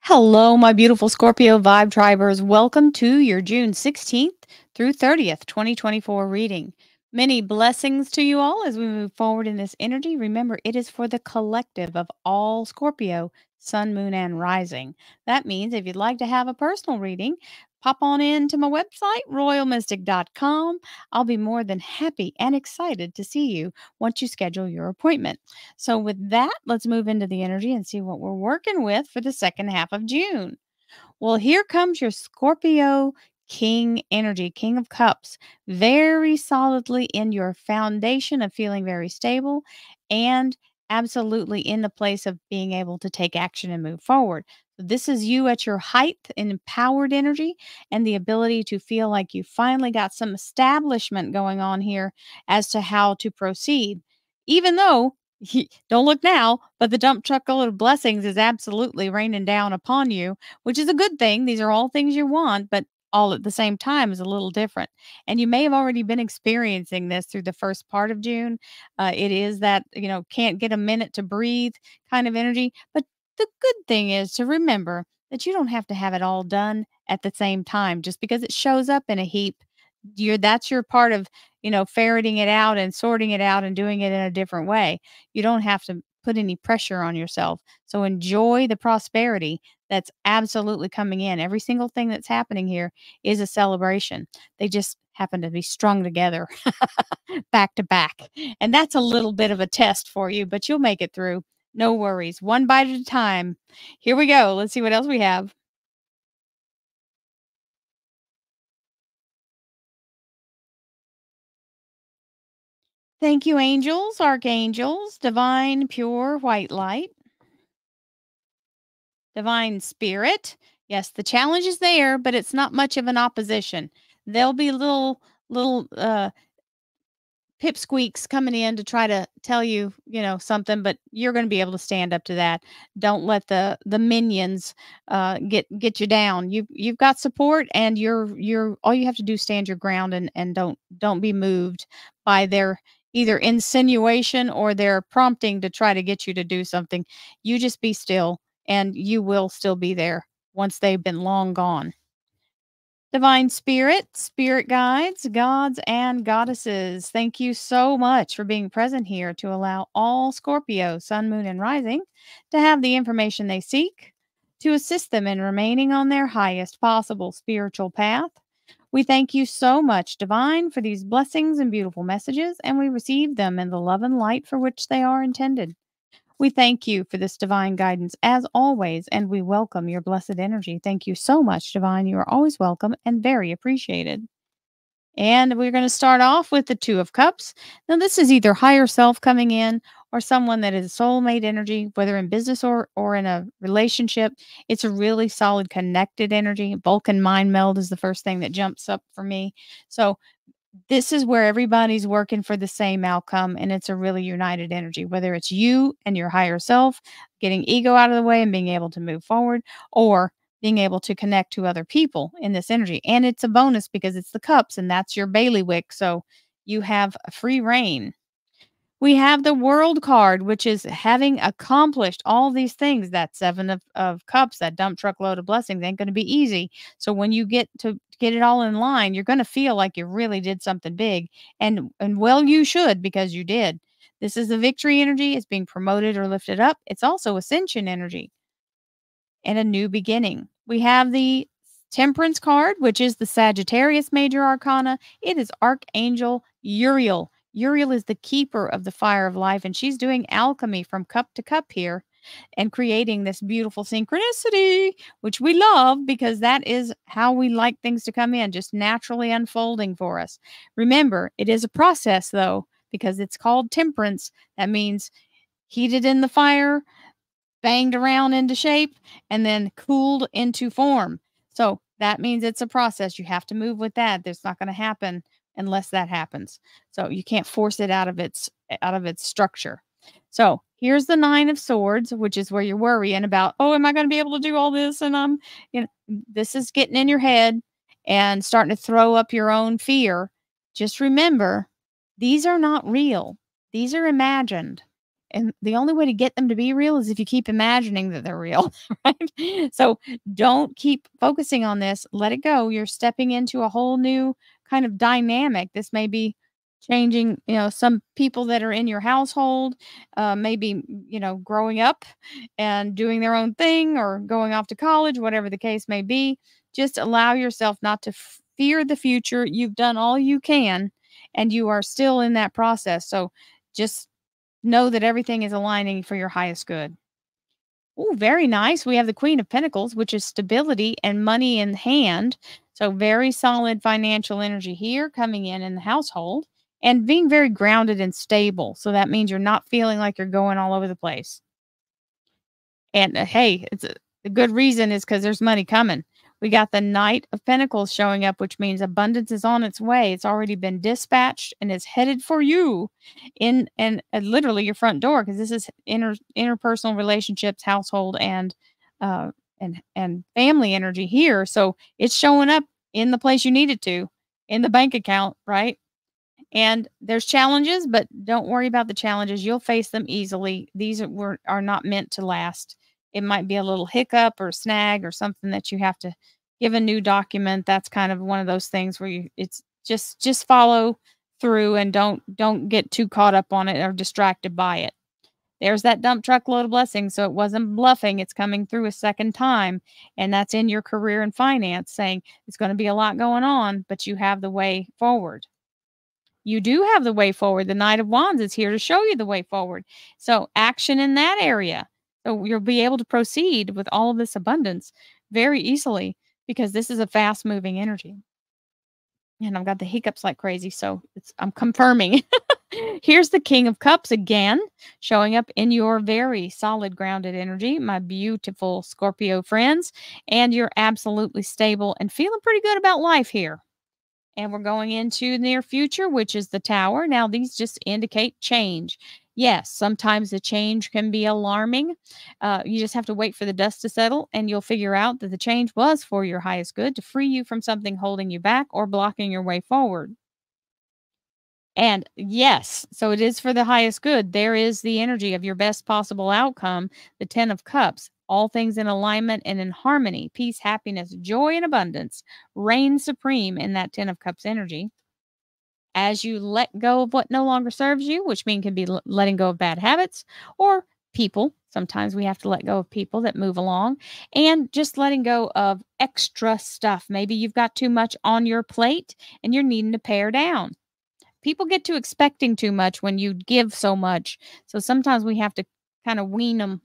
Hello, my beautiful Scorpio vibe tribers. Welcome to your June 16th through 30th, 2024 reading. Many blessings to you all as we move forward in this energy. Remember, it is for the collective of all Scorpio, sun, moon, and rising. That means if you'd like to have a personal reading, pop on into my website, royalmystic.com. I'll be more than happy and excited to see you once you schedule your appointment. So, with that, let's move into the energy and see what we're working with for the second half of June. Well, here comes your Scorpio King energy, King of Cups, very solidly in your foundation of feeling very stable and absolutely in the place of being able to take action and move forward. This is you at your height in empowered energy and the ability to feel like you finally got some establishment going on here as to how to proceed. Even though don't look now, but the dump truckload of blessings is absolutely raining down upon you, which is a good thing. These are all things you want, but all at the same time is a little different. And you may have already been experiencing this through the first part of June. It is that, can't get a minute to breathe kind of energy. But the good thing is to remember that you don't have to have it all done at the same time just because it shows up in a heap. That's your part of, ferreting it out and sorting it out and doing it in a different way. You don't have to put any pressure on yourself. So enjoy the prosperity that's absolutely coming in. Every single thing that's happening here is a celebration. They just happen to be strung together back to back. And that's a little bit of a test for you, but you'll make it through. No worries. One bite at a time. Here we go. Let's see what else we have. Thank you, angels, archangels, divine, pure white light, divine spirit. Yes, the challenge is there, but it's not much of an opposition. There'll be little pipsqueaks coming in to try to tell you, something, but you're going to be able to stand up to that. Don't let the minions get you down. You've got support, and you're all you have to do is stand your ground and don't be moved by their either insinuation or their prompting to try to get you to do something. You just be still, and you will still be there once they've been long gone. Divine Spirit, Spirit Guides, Gods, and Goddesses, thank you so much for being present here to allow all Scorpio, Sun, Moon, and Rising to have the information they seek to assist them in remaining on their highest possible spiritual path. We thank you so much, Divine, for these blessings and beautiful messages, and we receive them in the love and light for which they are intended. We thank you for this divine guidance as always, and we welcome your blessed energy. Thank you so much, Divine. You are always welcome and very appreciated. And we're going to start off with the Two of Cups. Now, this is either higher self coming in or someone that is soulmate energy, whether in business or in a relationship. It's a really solid connected energy. Vulcan mind meld is the first thing that jumps up for me. So this is where everybody's working for the same outcome, and it's a really united energy, whether it's you and your higher self getting ego out of the way and being able to move forward, or being able to connect to other people in this energy. And it's a bonus because it's the cups and that's your bailiwick, so you have a free reign. We have the World card, which is having accomplished all these things. That Seven of Cups, that dump truckload of blessings ain't going to be easy. So when you get to get it all in line, you're going to feel like you really did something big. And well, you should, because you did. This is the victory energy. It's being promoted or lifted up. It's also ascension energy and a new beginning. We have the Temperance card, which is the Sagittarius major arcana. It is Archangel Uriel. Uriel is the keeper of the fire of life, and she's doing alchemy from cup to cup here and creating this beautiful synchronicity, which we love because that is how we like things to come in, just naturally unfolding for us. Remember, it is a process, though, because it's called temperance. That means heated in the fire, banged around into shape, and then cooled into form. So that means it's a process. You have to move with that. That's not going to happen unless that happens. So you can't force it out of its structure. So here's the Nine of Swords, which is where you're worrying about, oh, am I going to be able to do all this? And this is getting in your head and starting to throw up your own fear. Just remember, these are not real. These are imagined. And the only way to get them to be real is if you keep imagining that they're real, right? So don't keep focusing on this. Let it go. You're stepping into a whole new kind of dynamic. This may be changing, some people that are in your household, maybe, growing up and doing their own thing or going off to college, whatever the case may be. Just allow yourself not to fear the future. You've done all you can and you are still in that process. So just know that everything is aligning for your highest good. Oh, very nice. We have the Queen of Pentacles, which is stability and money in hand. So very solid financial energy here coming in the household and being very grounded and stable. So that means you're not feeling like you're going all over the place. And hey, it's a good reason is because there's money coming. We got the Knight of Pentacles showing up, which means abundance is on its way. It's already been dispatched and is headed for you in and literally your front door, because this is interpersonal relationships, household, and family energy here. So it's showing up in the place you need it to, in the bank account, right? And there's challenges, but don't worry about the challenges. You'll face them easily. These are not meant to last. It might be a little hiccup or snag or something that you have to give a new document. That's kind of one of those things where it's just follow through and don't get too caught up on it or distracted by it. There's that dump truck load of blessings. So it wasn't bluffing. It's coming through a second time. And that's in your career and finance, saying it's going to be a lot going on, but you have the way forward. You do have the way forward. The Knight of Wands is here to show you the way forward. So action in that area. So you'll be able to proceed with all of this abundance very easily because this is a fast moving energy. And I've got the hiccups like crazy. So I'm confirming. Here's the King of Cups again, showing up in your very solid grounded energy, my beautiful Scorpio friends. And you're absolutely stable and feeling pretty good about life here. And we're going into the near future, which is the Tower. Now, these just indicate change. Yes, sometimes the change can be alarming. You just have to wait for the dust to settle, and you'll figure out that the change was for your highest good to free you from something holding you back or blocking your way forward. And yes, so it is for the highest good. There is the energy of your best possible outcome, the 10 of Cups. All things in alignment and in harmony, peace, happiness, joy, and abundance reign supreme in that 10 of Cups energy. As you let go of what no longer serves you, which means can be letting go of bad habits or people. Sometimes we have to let go of people that move along, and just letting go of extra stuff. Maybe you've got too much on your plate and you're needing to pare down. People get to expecting too much when you give so much. So sometimes we have to kind of wean them.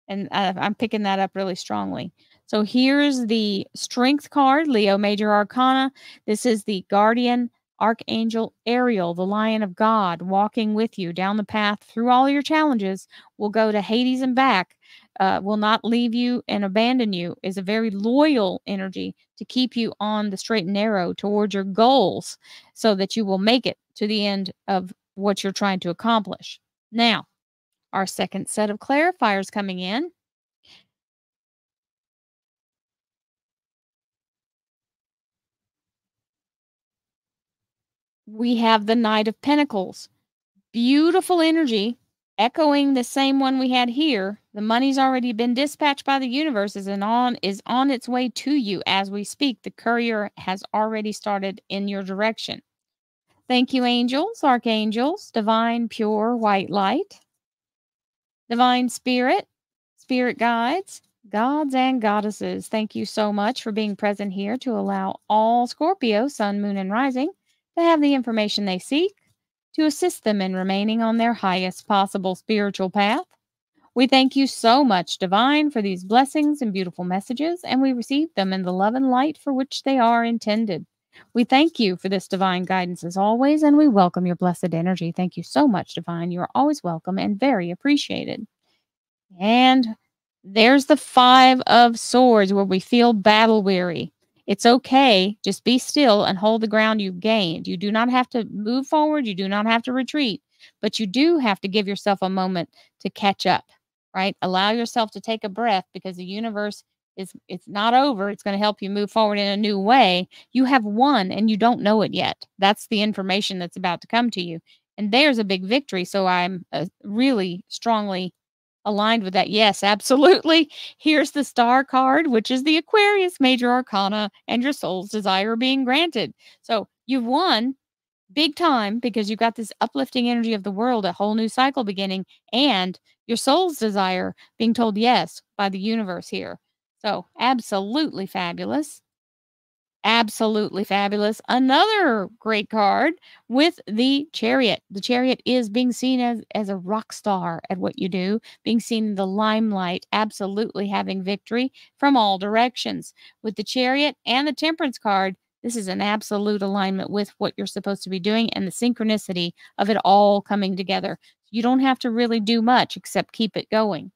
And I'm picking that up really strongly. So here's the Strength card, Leo Major Arcana. This is the Guardian Archangel Ariel, the Lion of God, walking with you down the path through all your challenges. Will go to Hades and back. Will not leave you and abandon you. Is a very loyal energy to keep you on the straight and narrow towards your goals so that you will make it to the end of what you're trying to accomplish. Now, our second set of clarifiers coming in. We have the Knight of Pentacles. Beautiful energy, echoing the same one we had here. The money's already been dispatched by the universe is on its way to you as we speak. The courier has already started in your direction. Thank you, angels, archangels, divine, pure, white light, divine spirit, spirit guides, gods and goddesses. Thank you so much for being present here to allow all Scorpio, sun, moon, and rising to have the information they seek to assist them in remaining on their highest possible spiritual path. We thank you so much, Divine, for these blessings and beautiful messages, and we receive them in the love and light for which they are intended. We thank you for this divine guidance as always, and we welcome your blessed energy. Thank you so much, Divine. You are always welcome and very appreciated. And there's the 5 of Swords, where we feel battle weary. It's okay. Just be still and hold the ground you've gained. You do not have to move forward. You do not have to retreat, but you do have to give yourself a moment to catch up, right? Allow yourself to take a breath, because the universe it's not over. It's going to help you move forward in a new way. You have won and you don't know it yet. That's the information that's about to come to you. And there's a big victory. So I'm really strongly aligned with that. Yes, absolutely. Here's the star card, which is the Aquarius major arcana, and your soul's desire being granted. So you've won big time because you've got this uplifting energy of the world, a whole new cycle beginning, and your soul's desire being told yes by the universe here. So absolutely fabulous. Absolutely fabulous. Another great card with the Chariot. The Chariot is being seen as a rock star at what you do, being seen in the limelight, absolutely having victory from all directions. With the Chariot and the Temperance card, this is an absolute alignment with what you're supposed to be doing and the synchronicity of it all coming together. You don't have to really do much except keep it going.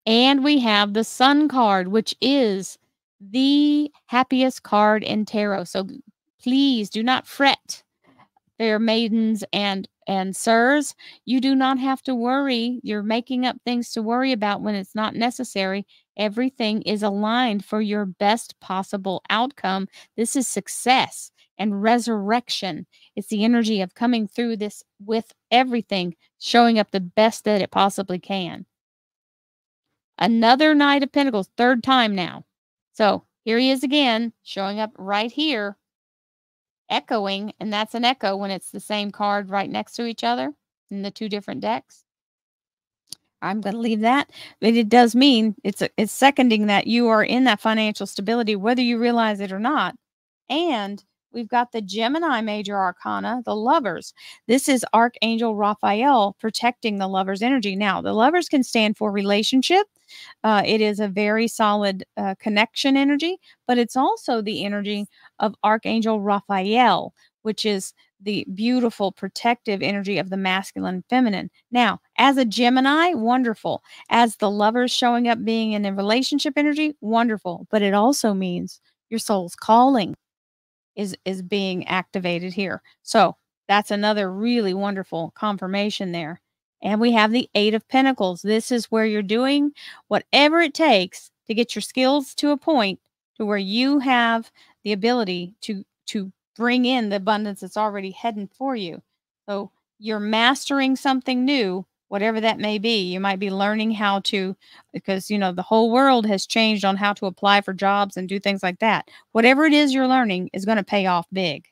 And we have the Sun card, which is the happiest card in tarot. So please do not fret, fair maidens and sirs. You do not have to worry. You're making up things to worry about when it's not necessary. Everything is aligned for your best possible outcome. This is success and resurrection. It's the energy of coming through this with everything showing up the best that it possibly can. Another Knight of Pentacles, third time now. So here he is again, showing up right here, echoing, and that's an echo when it's the same card right next to each other in the two different decks. I'm going to leave that, but it does mean it's seconding that you are in that financial stability, whether you realize it or not. And we've got the Gemini major arcana, the Lovers. This is Archangel Raphael protecting the Lovers energy. Now, the Lovers can stand for relationship. It is a very solid connection energy, but it's also the energy of Archangel Raphael, which is the beautiful protective energy of the masculine and feminine. Now, as a Gemini, wonderful. As the Lovers showing up being in a relationship energy, wonderful. But it also means your soul's calling is being activated here. So that's another really wonderful confirmation there. And we have the Eight of Pentacles. This is where you're doing whatever it takes to get your skills to a point to where you have the ability to bring in the abundance that's already heading for you. So you're mastering something new, whatever that may be. You might be learning how to, because, you know, the whole world has changed on how to apply for jobs and do things like that. Whatever it is you're learning is going to pay off big.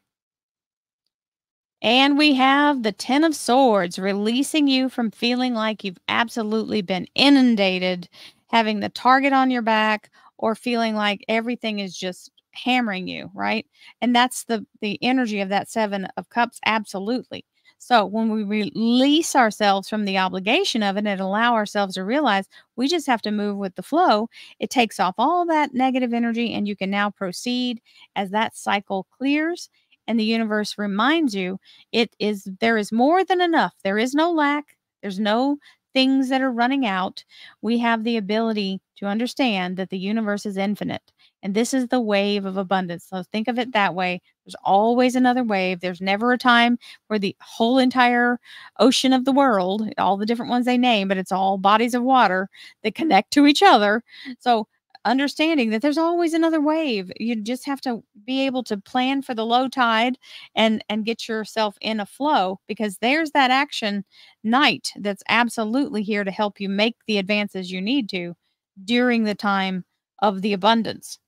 And we have the Ten of Swords, releasing you from feeling like you've absolutely been inundated, having the target on your back, or feeling like everything is just hammering you, right? And that's the energy of that Seven of Cups, absolutely. So when we release ourselves from the obligation of it and allow ourselves to realize we just have to move with the flow, it takes off all that negative energy, and you can now proceed as that cycle clears. And the universe reminds you there is more than enough. There is no lack. There's no things that are running out. We have the ability to understand that the universe is infinite. And this is the wave of abundance. So think of it that way. There's always another wave. There's never a time where the whole entire ocean of the world, all the different ones they name, but it's all bodies of water that connect to each other. So understanding that there's always another wave. You just have to be able to plan for the low tide and get yourself in a flow, because there's that action knight that's absolutely here to help you make the advances you need to during the time of the abundance.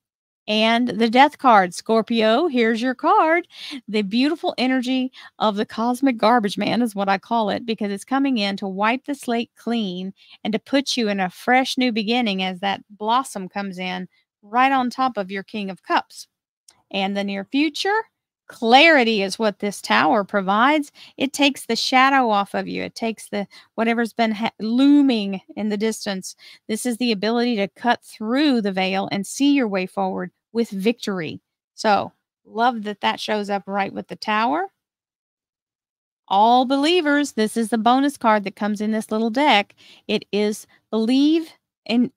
And the Death card, Scorpio, here's your card. The beautiful energy of the cosmic garbage man is what I call it, because it's coming in to wipe the slate clean and to put you in a fresh new beginning as that blossom comes in right on top of your King of Cups. And the near future, clarity is what this tower provides. It takes the shadow off of you. It takes the whatever's been looming in the distance. This is the ability to cut through the veil and see your way forward with victory. So love that that shows up right with the tower. All believers, this is the bonus card that comes in this little deck. It is believe in,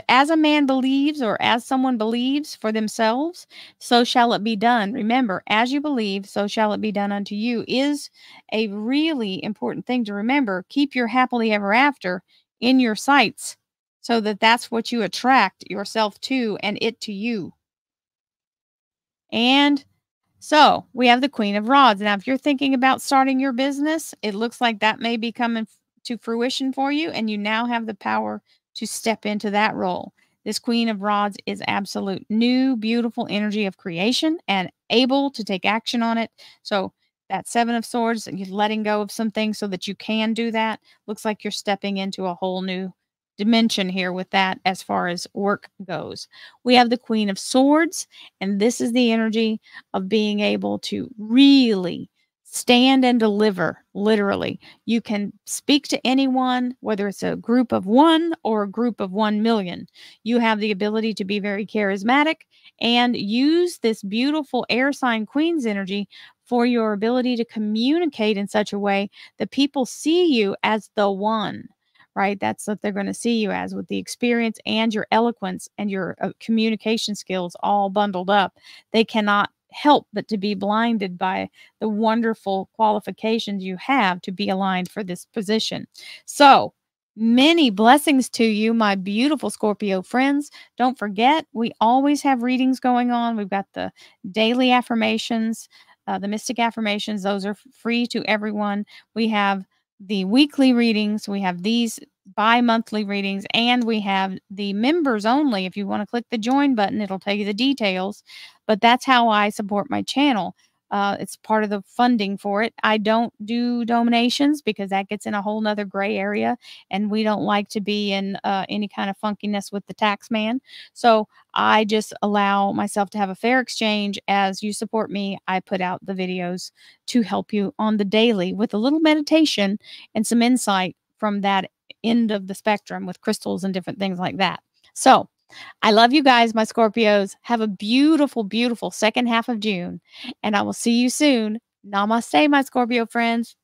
as a man believes, or as someone believes for themselves, so shall it be done. Remember, as you believe, so shall it be done unto you is a really important thing to remember. Keep your happily ever after in your sights, so that that's what you attract yourself to and it to you. And So we have the Queen of Rods. Now, if you're thinking about starting your business, it looks like that may be coming to fruition for you, and you now have the power to step into that role. This Queen of Rods is absolute new, beautiful energy of creation and able to take action on it. So that Seven of Swords, you're letting go of some things so that you can do that. Looks like you're stepping into a whole new dimension here with that as far as work goes. We have the Queen of Swords, and this is the energy of being able to really stand and deliver, literally. You can speak to anyone, whether it's a group of one or a group of 1 million. You have the ability to be very charismatic and use this beautiful air sign queen's energy for your ability to communicate in such a way that people see you as the one. Right? That's what they're going to see you as, with the experience and your eloquence and your communication skills all bundled up. They cannot help but to be blinded by the wonderful qualifications you have to be aligned for this position. So, many blessings to you, my beautiful Scorpio friends. Don't forget, we always have readings going on. We've got the daily affirmations, the mystic affirmations. Those are free to everyone. We have the weekly readings. We have these bi-monthly readings, and we have the members only. If you want to click the join button, it'll tell you the details. But that's how I support my channel. It's part of the funding for it. I don't do donations because that gets in a whole nother gray area, and we don't like to be in any kind of funkiness with the tax man. So I just allow myself to have a fair exchange. As you support me, I put out the videos to help you on the daily with a little meditation and some insight from that end of the spectrum with crystals and different things like that. So I love you guys, my Scorpios. Have a beautiful, beautiful second half of June, and I will see you soon. Namaste, my Scorpio friends.